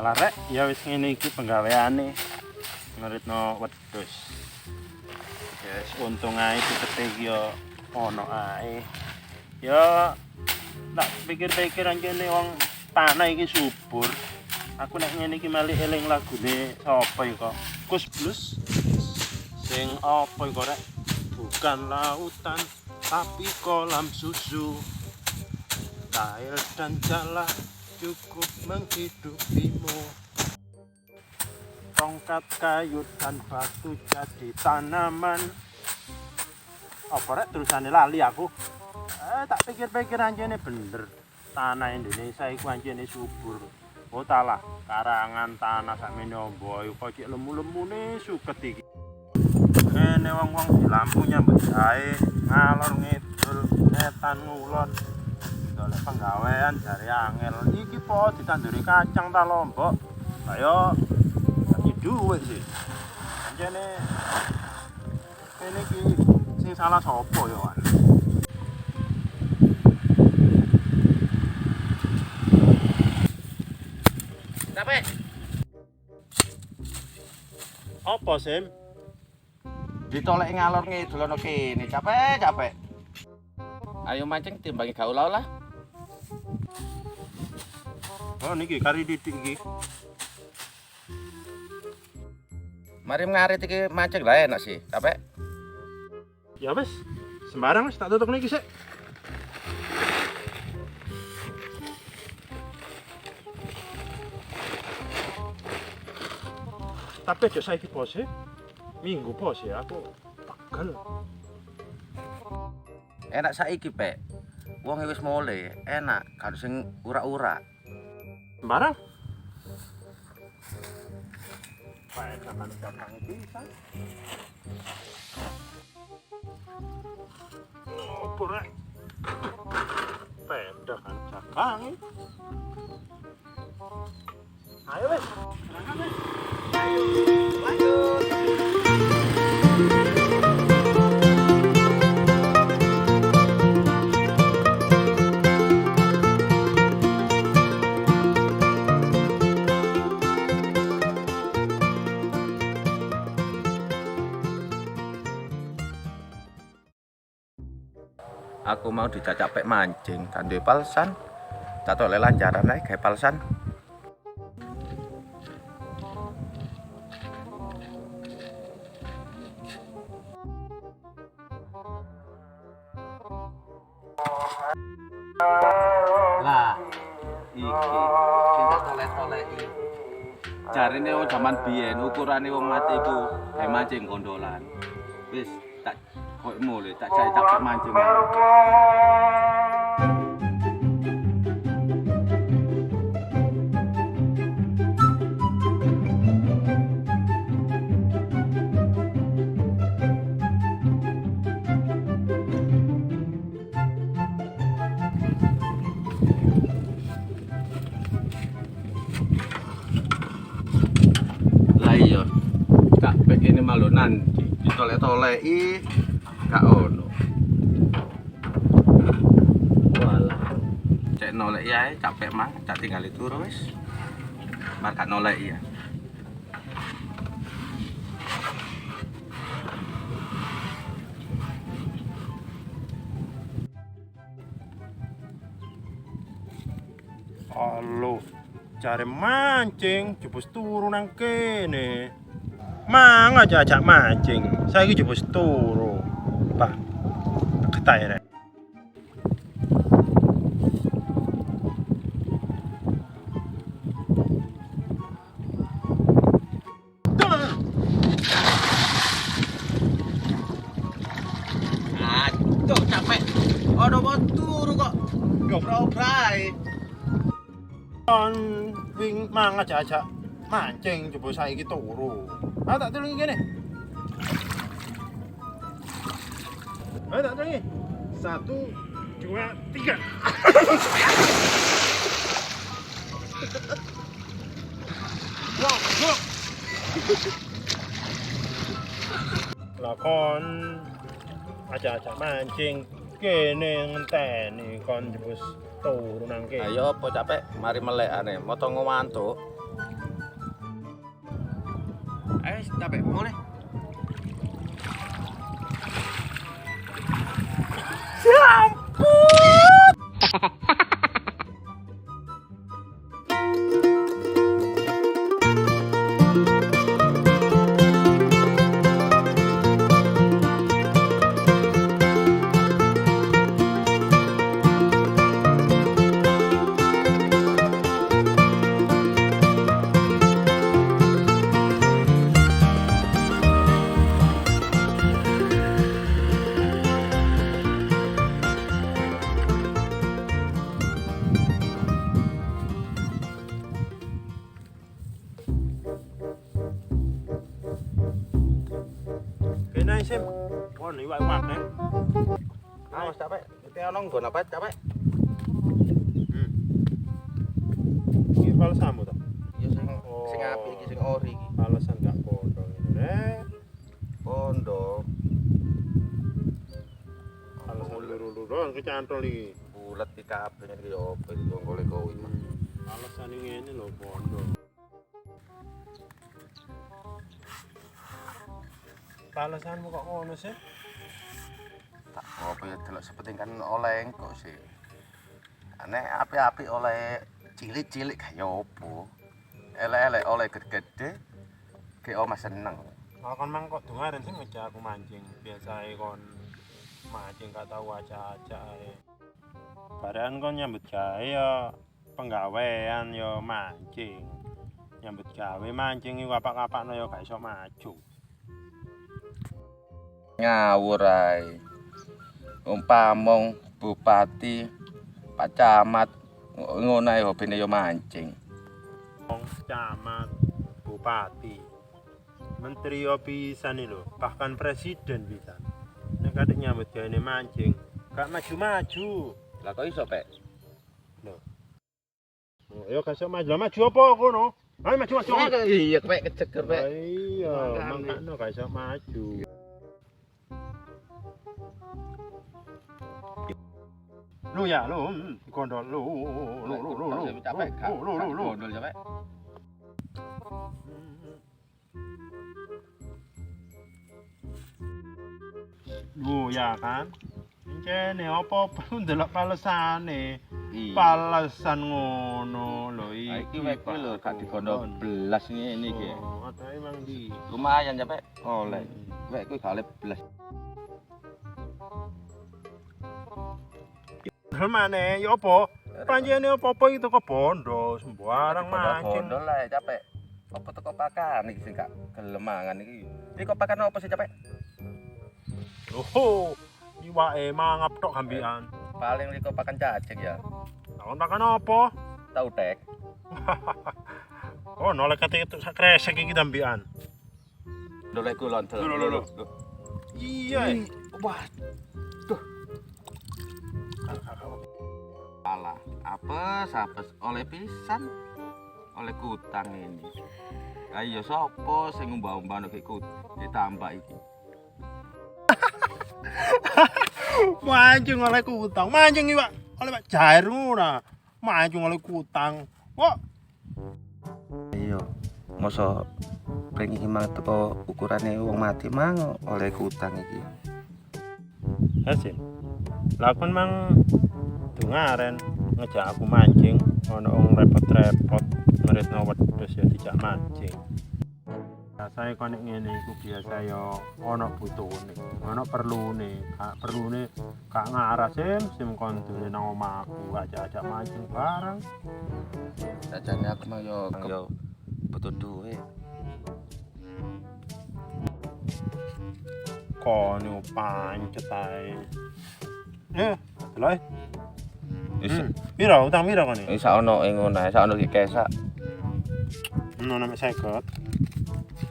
Alah rek, ya wis ngene iki penggaweane. Ngeritno wedhus. Yes, untung ae dipete iki yo ono ae. Ya tak pikir-pikir anjene wong tanah iki subur. Aku nek ngene iki mali eling lagune sapa iki kok? Kus Plus. Sing apa iki rek? Bukan lautan tapi kolam susu. Air dan jala cukup menghidupimu. Tongkat kayu dan batu jadi tanaman. Apa rek terusane lali aku? Tak pikir-pikir anjene bener. Tanah Indonesia iku anjene subur. Oh talah, karangan tanah sakmene ombo kok cek lemu-lemune suket iki. Kene wong-wong di lampu nyambut gawe, ngalor ngidul, netan ngulon. Oleh penggawean dari angel iki po ditanduri kacang ta lombok. Ayo iki duwe sih. Anjene kene iki sing salah sapa ya, Wan? Capek. Apa, Sim? Ditolek ngalor ngidul ono kene, capek. Ayo mancing timbangi gak ulah-ulah. Oh niki kari didik iki. Mari ngarit iki mancing lah enak sih, capek. Ya wis, sembarang wis tak tutup niki sik. Tapi aja saiki pose. Minggu pose aku pegel. Enak saiki, Pek. Wong wis mulai, enak, gak sing ura-ura. Sembarang. Baik, kapan bisa. Oh, pura. Peda kan cakangi. Ayo wes, berangkat wes. Lanjut. Aku mau dicacak pek mancing, kan duwe palsan. Tak tolek lanjaran ae gawe palsan. Lah, iki sing tak tolek-toleki. Jarine wong jaman biyen ukurane wong mati iku gawe mancing gondolan. Wis tak koyo mulai tak cari capek mancing. Lah iya, tak pek ini malu nanti ditolek-toleki gak ono. Walah. Cek nolek ya, capek mah, cak tinggal turu wis. Mar gak nolek ya. Halo, cari mancing, jebus turu nang kene. Mang aja ajak mancing, saya iki jebus turu. Pak, ketai rek. Aduh, capek. Ono mau turu kok. Ngobrol-ngobrol. Kon wing mang aja ajak mancing, jebus saya iki turu. Ah tak tulungi kene. Ayo tak tulungi. 1, 2, 3. Wah. Lakon ajak-ajak mancing kene ngenteni kon jebus turu nang kene. Ayo apa capek, mari melek aneh, motong ngantuk. Ayo capek mulai. Kena sim. Kon iwak-iwak nih. Ayo capek. Kita nong gon apa capek? Iki balsamu to. Ya sing api iki sing ori iki. Alasan gak kodong ini. Kondo. Alasan luru-luru kecantol iki. Bulat di kabeh iki yo opo iki jonggole kowe. Alasan ini lho bondo. Alasanmu kok ngono sih? Tak apa ya delok sepenting kan oleh kok sih. Nek api-api oleh cilik-cilik kaya opo. Elek-elek oleh gede-gede ke omah seneng. Kon mang kok dungaren sih ngejak aku mancing. Biasae kon mancing gak tau aja-aja ae. Badan kon nyambut gawe ya penggawean ya mancing. Nyambut gawe mancing iki kapak-kapakno ya gak iso maju. Ngawur ae. Umpamong bupati, Pak Camat ngono ae hobine ya mancing. Wong camat, bupati, menteri yo pisan iki lho, bahkan presiden pisan. Nek kadek nyambut gawe mancing, gak maju-maju. Lah kok iso, Pak? Lho. Oh, yo gak iso maju. Maju apa kono? Ayo maju-maju. Iya, Pak, keceger, Pak. Iya, mangkano gak iso maju. Lu ya, lu kondol lu. Capek, gondol capek. Lu ya kan. Encene apa perlu ndelok palesane. Iya. Palesan ngono lho Iki wek kuwi lho gak digondol belas ngene iki. Oh, adae mang di. Lumayan capek. Oleh. Wek kuwi gak oleh belas. Mana ya apa? Panjene apa-apa itu kok bondo sembarang mancing. Gondol lah capek. Apa teko pakan iki sing gak gelemangan iki. Iki kok pakan apa sih capek? Oh, iwake mangap tok ambikan. Paling liko pakan cacing ya. Takon pakan apa? Tahu tek. Oh, nolek kate itu sak kresek iki ambikan. Dolek kulon. Lho. Iya. Wah. Alah, apes oleh pisan. Oleh kutang ini. Ayo sapa sing ngumbah-umbah nek ikut ditambah iki. Mancing oleh kutang. Mancing iwak oleh Pak Jair ngono. Mancing oleh kutang. Kok Iya. Mosok pengen mang teko ukurane wong mati mang oleh kutang iki. hasil. Lakon mang dungaren ngejak aku mancing ono wong repot-repot ngeritno wedhus ya dijak mancing. Biasae konek ngene iku biasa ya ono butuhne, ono perlune, gak ngaras sim kon dene nang omahku ajak-ajak mancing bareng. Sajane aku mah yo butuh duit. Kono pancet ae. Delok. Piro utang piro kene? Wis ono ing ngono ae, sakno iki kesak. Ono nek 50.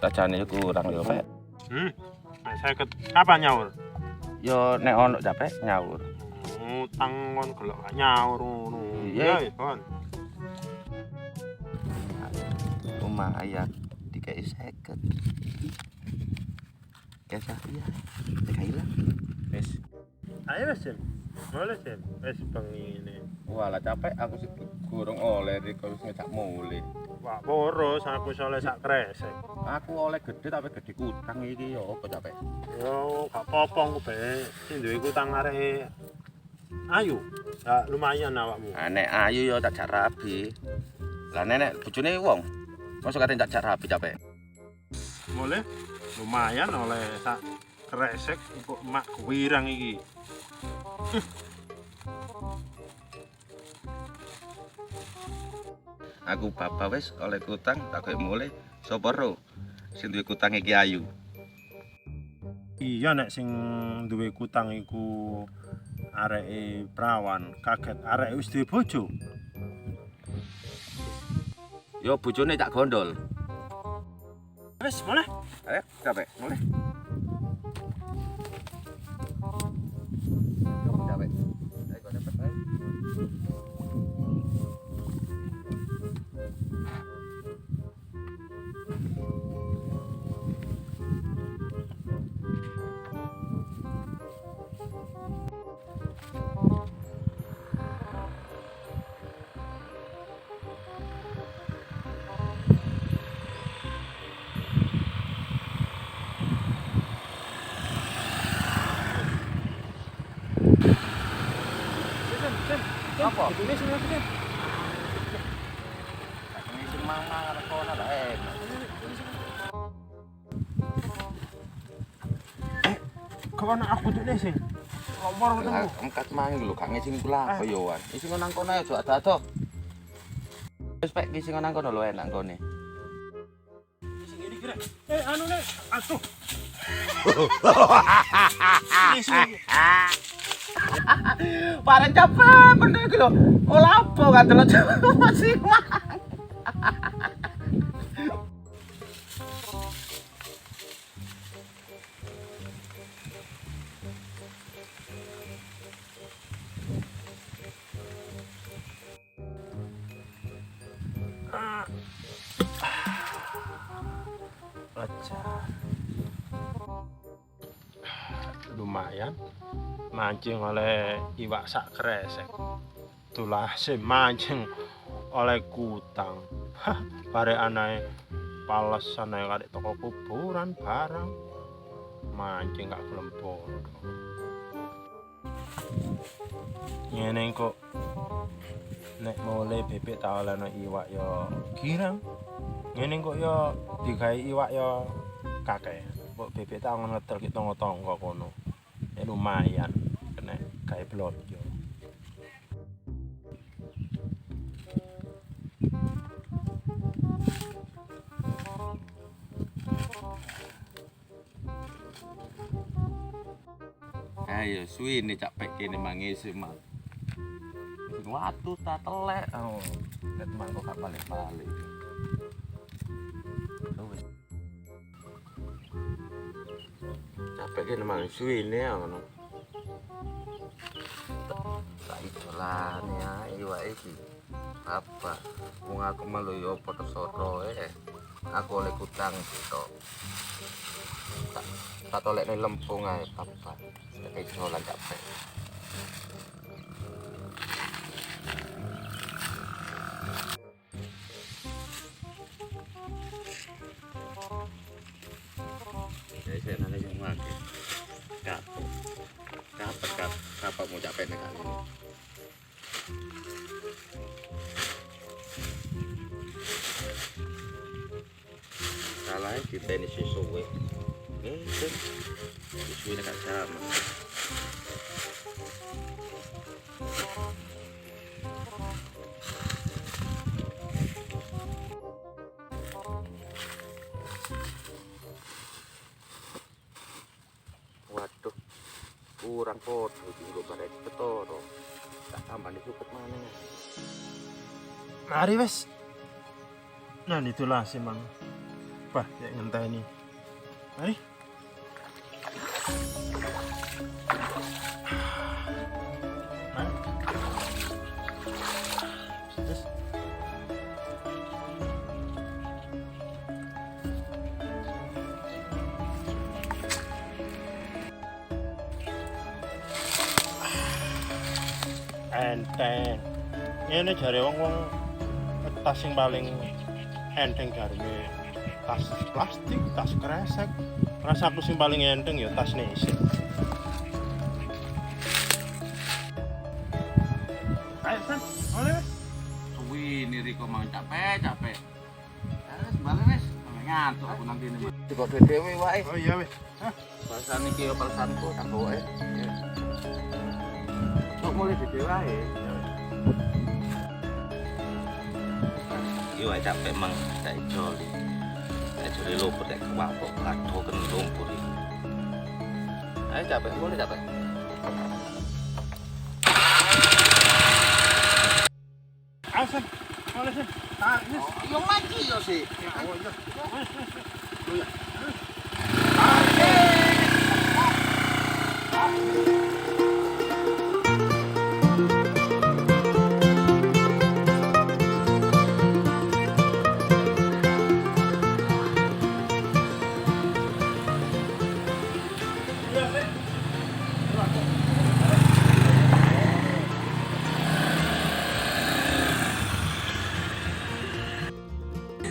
Sajane yo kurang yo, Pak. Nek 50 kapan nyaur? Yo nek ono capek nyaur. Utang kon gelok gak nyaur ngono. Iya, kon. Lumayan dikei 50. Kesak iya. Tekai lah. Wis. Ayo wis, Sim. Boleh, Sim. Wis bengi ini. Walah capek aku sih gurung oleh iki wis ngejak mulih. Wak boros aku soleh sak kresek. Aku oleh gede tapi gede kutang iki ya apa capek. Yo gak apa-apa aku be. Sing duwe utang arek ayu. Ya lumayan awakmu. Nek ayu ya tak jak rabi. Lah nek bojone wong. Mosok kate jak rabi capek. Boleh lumayan oleh sak kresek untuk emak wirang iki. Aku bapak wis oleh kutang tak koyo mulai sapa ro sing duwe kutang iki ayu. Iya nek sing duwe kutang iku areke prawan, kaget areke wis duwe bojo. Yo bojone tak gondol. Wis boleh. Ayo capek mulai. Capek. Ayo kok dapat ayo. Apa? Ini sing aku sing. Ini sing mangan arek kono ta enak. Kawan aku tuh nih sing. Nomor ketemu. Angkat mangi lho, gak ngising kula apa yo wan. Ising nang kono aja ado-ado. Wis pek ising nang kono lho enak kone. Sing ini kira. Anu nek asuh. Parang capek bener iki lho. Olah apa kan delok masih mah. Lumayan mancing oleh iwak sak kresek. Tulase mancing oleh kutang. Hah, bare anae pales anae kadek toko kuburan barang. Mancing gak gelem podo. Ngene kok nek mulai bebek ta olehno iwak ya girang. Ngene kok ya digawe iwak ya kakek. Kok bebek ta ngedel ki tangga-tangga kono. Lumayan kena gawe blonjo. Ayo suwine cak pek kene mangisi mak. Sing watu ta telek. Oh, nek mangko gak balik-balik. Wis. Capek kene mang suwine ngono. Tak idolan ya iwak iki. Apa? Wong aku malu yo padha soto Aku oleh kutang tok. Tak tolekne lempung ae papa. Nek idolan capek. Saya nanya yang makin kapok mau capek nih kali ini. Salah kita ini sesuai itu sesuai dekat sama. Waduh, kurang podo tinggal pada petoro. Tak tambah disupet mana? Mari wes. Nah itulah si mang. Bah, ya ngenteni. Mari. Mari. Terus. Enteng. Ini jare wong-wong tas sing paling enteng jarine tas plastik, tas kresek. Rasaku sing paling enteng ya tas nesek. Ayo, San, boleh wes. Suwi ini Riko mau capek. Wes balik wes. Sampai ngantuk aku nanti ini. Coba dhewe wae. Oh iya wes. Balasan iki yo balasanku tak wae. Kok mulai dhewe wae. Iki wae capek mang tak joli. Tak joli lumpur tak kewapok kadho ken lumpur iki. Ayo capek mulai capek. Ayo, San. Boleh, San. Ah, wes. Yo maju yo sih. Oh iya. Wes. Oh iya.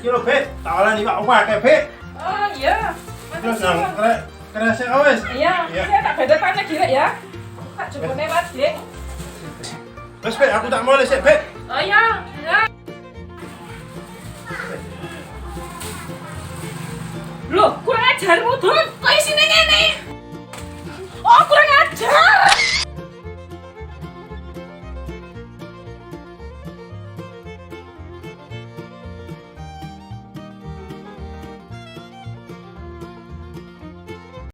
Kilo Be, tawalan iki Pak akeh Be. Oh iya. Terus nang kresek wes. Iya, Iya. saya tak beda panen gila ya. Tak coba lewat, Dik. Wes Be, aku tak mulai sik Be. Oh iya, iya. Loh, kurang ajar mudun. Kok isine ngene? Oh, kurang